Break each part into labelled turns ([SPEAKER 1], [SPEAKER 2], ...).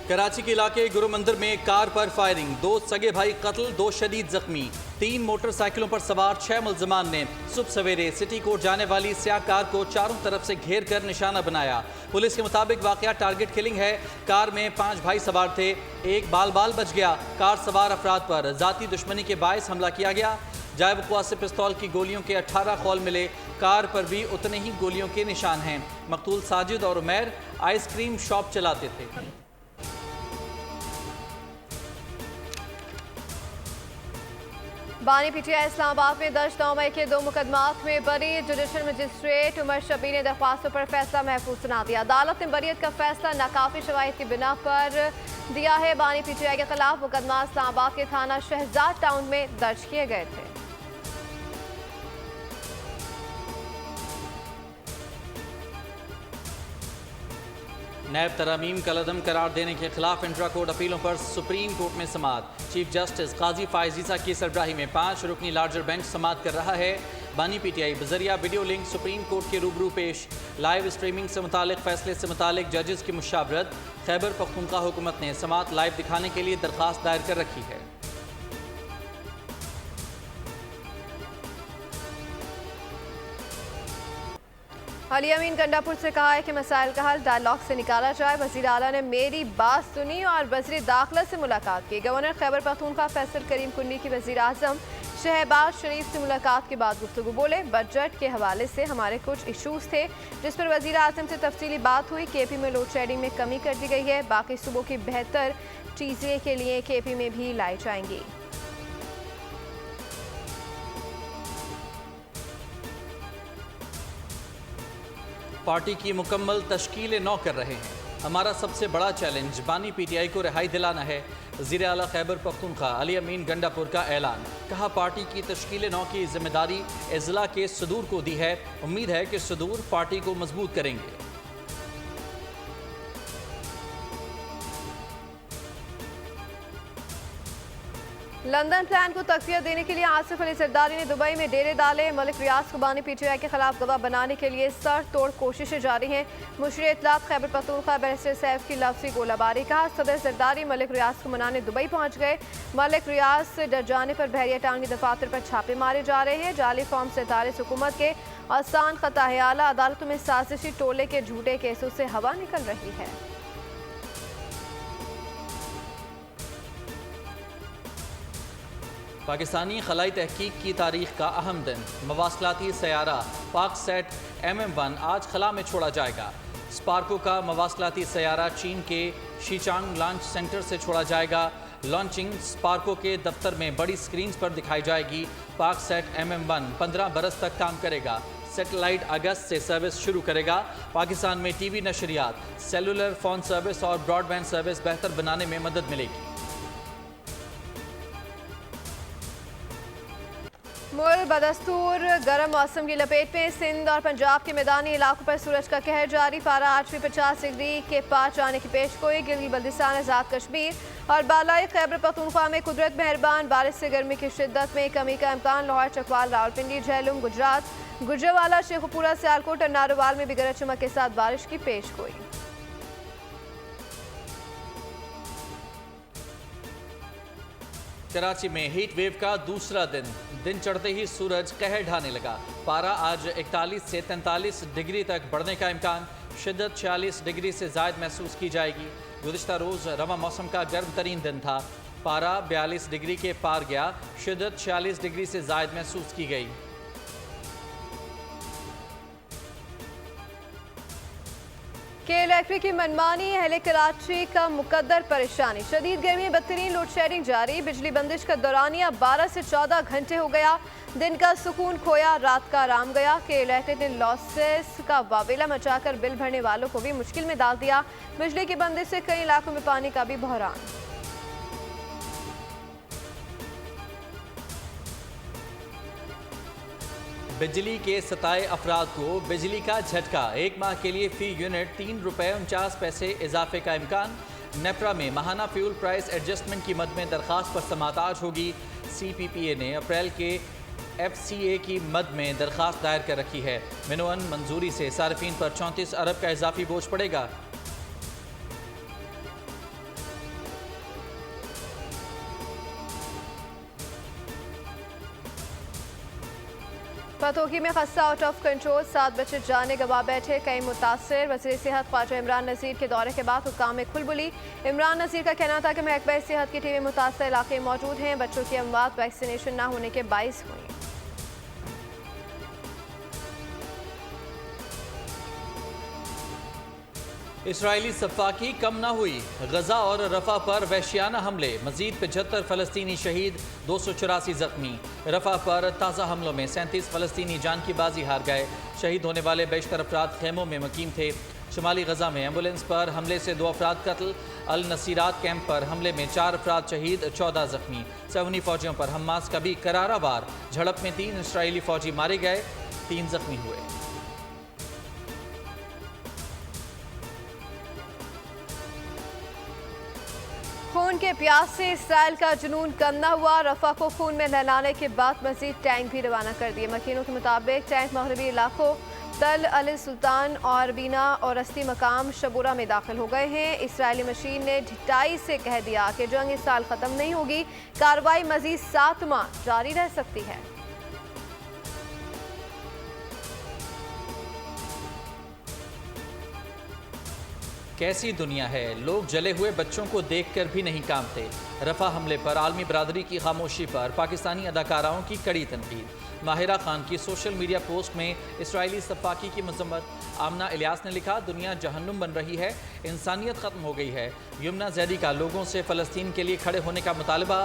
[SPEAKER 1] कराची के इलाके गुरु मंदिर में कार पर फायरिंग, 2 सगे भाई कत्ल, 2 शदीद जख्मी। 3 मोटरसाइकिलों पर सवार 6 मुल्जिमान ने सुबह सवेरे सिटी कोर्ट जाने वाली स्याह कार को चारों तरफ से घेर कर निशाना बनाया। पुलिस के मुताबिक वाकया टारगेट किलिंग है। कार में 5 भाई सवार थे, एक बाल बच गया। कार सवार अफराद पर जाती दुश्मनी के बायस हमला किया गया। जाए वक़्वा से पिस्तौल की गोलियों के 18 खौल मिले। कार पर भी उतने ही गोलियों के निशान हैं। मकतूल साजिद और उमैर आइसक्रीम शॉप चलाते थे।
[SPEAKER 2] बानी पीटीआई इस्लामाबाद में दर्ज 9 मई के 2 मुकदमात में बरी जुडिशल मजिस्ट्रेट उमर शबी ने दरख्वास्तों पर फैसला महफूज सुना दिया। अदालत ने बरीयत का फैसला नाकाफी शवाहिद की बिना पर दिया है। बानी पीटीआई के खिलाफ मुकदमा इस्लामाबाद के थाना शहजाद टाउन में दर्ज किए गए थे।
[SPEAKER 1] नैब तरमीम कलअदम करार देने के खिलाफ इंट्रा कोर्ट अपीलों पर सुप्रीम कोर्ट में समाअत। चीफ जस्टिस काजी फायज ईसा की सरबराही में 5 रुकनी लार्जर बेंच समाअत कर रहा है। बानी पीटीआई बजरिया वीडियो लिंक सुप्रीम कोर्ट के रूबरू पेश। लाइव स्ट्रीमिंग से मुतालिक फैसले से मुतालिक जजेस की मुशावरत। खैबर पख्तूनख्वा हुकूमत ने समाअत लाइव दिखाने के लिए दरख्वास्त दायर कर रखी है।
[SPEAKER 2] अली अमीन गंडापुर से कहा है कि मसाइल का हल डायलॉग से निकाला जाए। वज़ीर आला ने मेरी बात सुनी और वज़ीर दाखिला से मुलाकात की। गवर्नर खैबर पख्तूनख्वा फैसल करीम कुन्नी की वज़ीर आज़म शहबाज शरीफ से मुलाकात के बाद गुफ्तगू बोले। बजट के हवाले से हमारे कुछ इशूज़ थे जिस पर वज़ीर आज़म से तफसीली बात हुई। केपी में लोड शेडिंग में कमी कर दी गई है। बाकी सूबों की बेहतर चीज़ें के लिए केपी में भी लाई जाएंगी।
[SPEAKER 1] पार्टी की मुकम्मल तश्कील नौ कर रहे हैं। हमारा सबसे बड़ा चैलेंज बानी पीटीआई को रिहाई दिलाना है। वज़ीर आला खैबर पख्तूनख्वा अली अमीन गंडापुर का ऐलान। कहा पार्टी की तश्कील नौ की जिम्मेदारी अज़ला के सदूर को दी है। उम्मीद है कि सदूर पार्टी को मजबूत करेंगे।
[SPEAKER 2] लंदन प्लान को तक़वियत देने के लिए आसिफ अली जरदारी ने दुबई में डेरे डाले। मलिक रियाज को बानी पीटीआई के खिलाफ गवाह बनाने के लिए सर तोड़ कोशिशें जारी हैं। मुशीर इत्तलात खैबर पख्तूनख्वा बैरिस्टर सैफ की लफ्ज़ी गोलाबारी। कहा सदर जरदारी मलिक रियाज को मनाने दुबई पहुंच गए। मलिक रियाज से डर जाने पर बहरिया टाउन के दफातर पर छापे मारे जा रहे हैं। जाली फॉर्म से तारिस हुकूमत के आसान खताए आला अदालतों में साजिशी टोले के झूठे केसों से हवा निकल रही है।
[SPEAKER 1] पाकिस्तानी खलाई तहकीक की तारीख का अहम दिन। मवासलाती सयारा पाक सेट MM-1 आज खला में छोड़ा जाएगा। स्पार्को का मवासलाती सयारा चीन के शीचांग लॉन्च सेंटर से छोड़ा जाएगा। लॉन्चिंग स्पार्को के दफ्तर में बड़ी स्क्रीन पर दिखाई जाएगी। पाक सेट MM-1 15 बरस तक काम करेगा। सैटेलाइट अगस्त से सर्विस शुरू करेगा। पाकिस्तान में टीवी नशरियात, सेलुलर फ़ोन सर्विस और ब्रॉडबैंड सर्विस बेहतर बनाने में मदद मिलेगी।
[SPEAKER 2] मुल्क बदस्तूर गर्म मौसम की लपेट में। सिंध और पंजाब के मैदानी इलाकों पर सूरज का कहर जारी। पारा आज भी 50 डिग्री के पार जाने की पेशगोई। गिलगित बल्तिस्तान, आज़ाद कश्मीर और बालाई खैबर पख्तूनख्वा में कुदरत मेहरबान। बारिश से गर्मी की शिद्दत में कमी का इम्कान। लाहौर, चकवाल, रावलपिंडी, झेलम, गुजरात, गुजरावाला, शेखुपुरा, सियालकोट और नारोवाल में भी गरज चमक के साथ बारिश की पेशगोई।
[SPEAKER 1] कराची में हीट वेव का दूसरा दिन चढ़ते ही सूरज कहर ढाने लगा। पारा आज 41 से 43 डिग्री तक बढ़ने का इम्कान। शिद्दत 46 डिग्री से ज़ायद महसूस की जाएगी। गुज़िश्ता रोज़ रवा मौसम का गर्म तरीन दिन था। पारा 42 डिग्री के पार गया। शिद्दत 46 डिग्री से ज़ायद महसूस की गई।
[SPEAKER 2] के इलेक्ट्रिक की मनमानी, अहले कराची का मुकद्दर परेशानी। शदीद गर्मी, बदतरीन लोड शेडिंग जारी। बिजली बंदिश का दौरानिया 12 से 14 घंटे हो गया। दिन का सुकून खोया, रात का आराम गया। के इलेक्ट्रिक ने लॉसेस का वावेला मचाकर बिल भरने वालों को भी मुश्किल में डाल दिया। बिजली की बंदिश से कई इलाकों में पानी का भी बहरान।
[SPEAKER 1] बिजली के सताए अफराद को बिजली का झटका। 1 माह के लिए फ़ी यूनिट 3 रुपये 49 पैसे इजाफे का इम्कान। नेफ्रा में माहाना फ्यूल प्राइस एडजस्टमेंट की मद में दरख्वास्त पर समाअत आज होगी। CPPA ने अप्रैल के FCA की मद में दरख्वास्त दायर कर रखी है। मिनोअन मंजूरी से सार्फिन पर 34 अरब का इजाफी बोझ पड़ेगा।
[SPEAKER 2] पतोही में खस्ता आउट ऑफ कंट्रोल, 7 बच्चे जाने गंवा बैठे, कई मुतासर। वज़ीर सेहत ख्वाजा इमरान नज़ीर के दौरे के बाद हुक्काम में खुलबुली। इमरान नज़ीर का कहना था कि महकमा सेहत की टीमें मुतासर इलाके में मौजूद हैं। बच्चों की अमवात वैक्सीनेशन न होने के बाइस हुई।
[SPEAKER 1] इसराइली सफाकी कम न हुई, गजा और रफा पर वहशियाना हमले, मजीद 75 फ़लस्तीनी शहीद, 284 जख्मी। रफा पर ताज़ा हमलों में 37 फ़लस्तीनी जान की बाजी हार गए। शहीद होने वाले बेशतर अफराद खेमों में मुकीम थे। शुमाली गजा में एम्बुलेंस पर हमले से 2 अफराद कत्ल। अल नसीरात कैंप पर हमले में 4 अफराद शहीद, 14 जख्मी। सवनी फौजियों पर हमास का भी करारा वार, झड़प में 3 इसराइली फौजी मारे गए, 3 जख्मी हुए।
[SPEAKER 2] खून के प्यास से इसराइल का जुनून कम न हुआ। रफा को खून में नहलाने के बाद मजीद टैंक भी रवाना कर दिए। मकीनों के मुताबिक टैंक मगरबी इलाकों तल अल सुल्तान और बीना और अस्ती मकाम शबूरा में दाखिल हो गए हैं। इसराइली मशीन ने ढिठाई से कह दिया कि जंग इस साल ख़त्म नहीं होगी, कार्रवाई मजीद 7 माह जारी रह सकती है।
[SPEAKER 1] कैसी दुनिया है, लोग जले हुए बच्चों को देखकर भी नहीं कांपते। रफा हमले पर आलमी बरादरी की खामोशी पर पाकिस्तानी अदाकाराओं की कड़ी तनकीद। माहिरा खान की सोशल मीडिया पोस्ट में इसराइली सफाकी की मजम्मत। आमना इलियास ने लिखा, दुनिया जहन्नुम बन रही है, इंसानियत ख़त्म हो गई है। यमुना जैदी का लोगों से फ़लस्तीन के लिए खड़े होने का मुतालबा।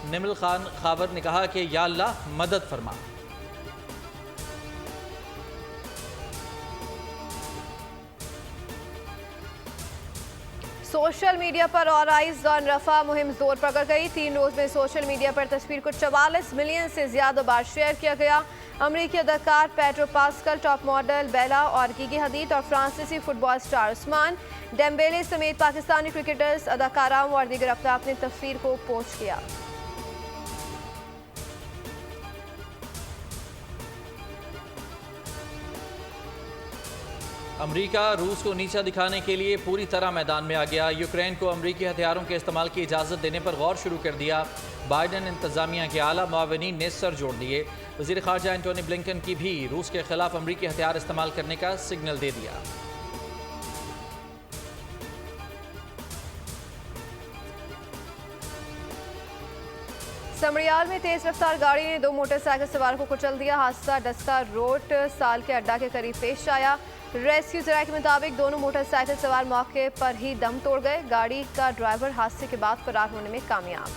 [SPEAKER 1] निमल खान खावर ने कहा कि या अल्लाह मदद फरमा।
[SPEAKER 2] सोशल मीडिया पर और आइज ऑन रफा मुहिम जोर पकड़ गई। 3 रोज में सोशल मीडिया पर तस्वीर को 44 मिलियन से ज्यादा बार शेयर किया गया। अमरीकी अदाकार पेड्रो पास्कल, टॉप मॉडल बेला और गिगी हदीद और फ्रांसीसी फुटबॉल स्टार उस्मान डेम्बेले समेत पाकिस्तानी क्रिकेटर्स, अदाकाराओं और दीगर अफराद ने तस्वीर को पोस्ट किया।
[SPEAKER 1] अमेरिका रूस को नीचा दिखाने के लिए पूरी तरह मैदान में आ गया। यूक्रेन को अमेरिकी हथियारों के इस्तेमाल की इजाज़त देने पर गौर शुरू कर दिया। बाइडन इंतजामिया के आला मुआविनीन ने सर जोड़ दिए। वज़ीर ख़ारजा एंटोनी ब्लिंकन की भी रूस के खिलाफ अमेरिकी हथियार इस्तेमाल करने का सिग्नल दे दिया।
[SPEAKER 2] समरियाल में तेज रफ्तार गाड़ी ने 2 मोटरसाइकिल सवार को कुचल दिया। हादसा डस्का रोड साल के अड्डा के करीब पेश आया। रेस्क्यू जराये के मुताबिक दोनों मोटरसाइकिल सवार मौके पर ही दम तोड़ गए। गाड़ी का ड्राइवर हादसे के बाद फरार होने में कामयाब।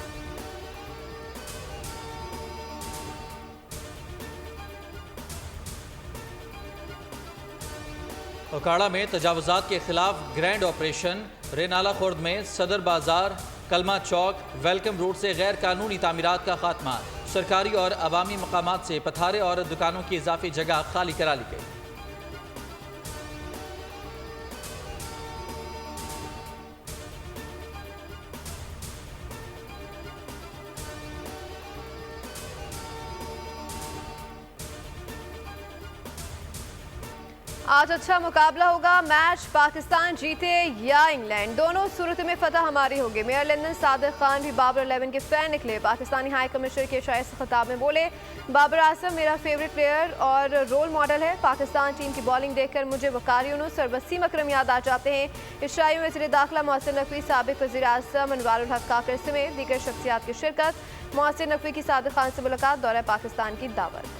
[SPEAKER 1] ओकाड़ा में तजावुजात के खिलाफ ग्रैंड ऑपरेशन। रेनाला खुर्द में सदर बाजार, कलमा चौक, वेलकम रोड से गैर कानूनी तामीरात का खात्मा। सरकारी और अवामी मकामात से पथारे और दुकानों की इजाफी जगह खाली करा ली गई।
[SPEAKER 2] आज अच्छा मुकाबला होगा। मैच पाकिस्तान जीते या इंग्लैंड, दोनों सूरत में फतह हमारी होगी। मेयर लंदन सादिक खान भी बाबर 11 के फैन निकले। पाकिस्तानी हाई कमिश्नर के शायद खिताब में बोले, बाबर आजम मेरा फेवरेट प्लेयर और रोल मॉडल है। पाकिस्तान टीम की बॉलिंग देखकर मुझे वकारी यूनुस और वसीम अकरम याद आ जाते हैं। इशाई में वज़ीर दाखिला मोहसिन नकवी, साबिक वज़ीर आज़म अनवारुल हक काकर समेत दीगर शख्सियात की शिरकत। मोहसिन नकवी की सादिक खान से मुलाकात, दौरे पाकिस्तान की दावत।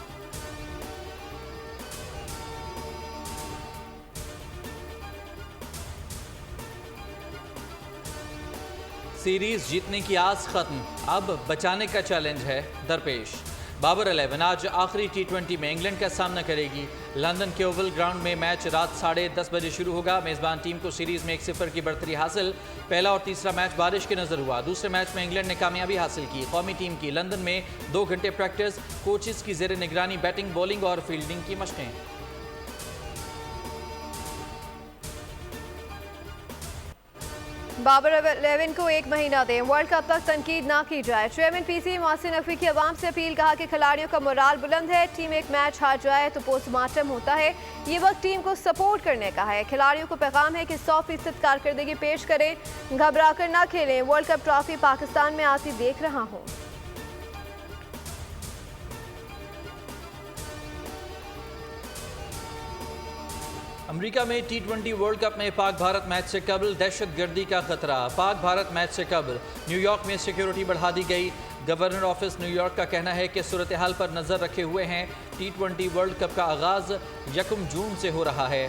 [SPEAKER 1] सीरीज जीतने की आस खत्म, अब बचाने का चैलेंज है दरपेश। बाबर 11 आज आखिरी T20 में इंग्लैंड का सामना करेगी। लंदन के ओवल ग्राउंड में मैच रात 10:30 बजे शुरू होगा। मेज़बान टीम को सीरीज में 1-0 की बढ़तरी हासिल। पहला और तीसरा मैच बारिश के नजर हुआ। दूसरे मैच में इंग्लैंड ने कामयाबी हासिल की। कौमी टीम की लंदन में 2 घंटे प्रैक्टिस, कोचेस की जेर निगरानी बैटिंग, बॉलिंग और फील्डिंग की मशकें।
[SPEAKER 2] बाबर 11 को 1 महीना दें, वर्ल्ड कप तक तनकीद ना की जाए। चेयरमैन पीसी मोहसिन नकवी की आवाम से अपील, कहा कि खिलाड़ियों का मोराल बुलंद है। टीम एक मैच हार जाए तो पोस्टमार्टम होता है, ये वक्त टीम को सपोर्ट करने का है। खिलाड़ियों को पैगाम है कि 100% कारकर्दगी पेश करें, घबरा कर ना खेलें। वर्ल्ड कप ट्रॉफी पाकिस्तान में आती देख रहा हूँ।
[SPEAKER 1] अमेरिका में T20 वर्ल्ड कप में पाक भारत मैच से कबल दहशतगर्दी का खतरा। पाक भारत मैच से कबल न्यूयॉर्क में सिक्योरिटी बढ़ा दी गई। गवर्नर ऑफिस न्यूयॉर्क का कहना है कि सूरत हाल पर नजर रखे हुए हैं। T20 वर्ल्ड कप का आगाज 1 जून से हो रहा है।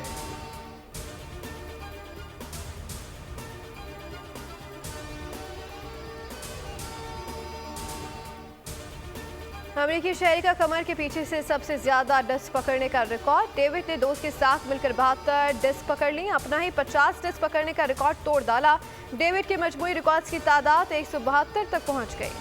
[SPEAKER 2] अमेरिकी शहरी का कमर के पीछे से सबसे ज्यादा डिस्क पकड़ने का रिकॉर्ड। डेविड ने दोस्त के साथ मिलकर 72 डिस्क पकड़ ली। अपना ही 50 डिस्क पकड़ने का रिकॉर्ड तोड़ डाला। डेविड के मजमूई रिकॉर्ड्स की तादाद 172 तक पहुंच गई।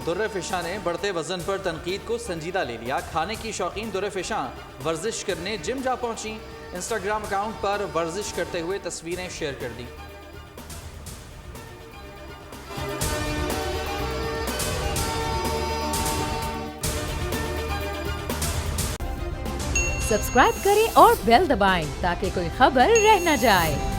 [SPEAKER 1] दुर्र फिशा ने बढ़ते वजन पर तनकीद को संजीदा ले लिया। खाने की शौकीन दुर्र फिशा वर्जिश करने जिम जा पहुंची। इंस्टाग्राम अकाउंट पर वर्जिश करते हुए तस्वीरें शेयर कर दी।
[SPEAKER 3] सब्सक्राइब करें और बेल दबाएं ताकि कोई खबर रह न जाए।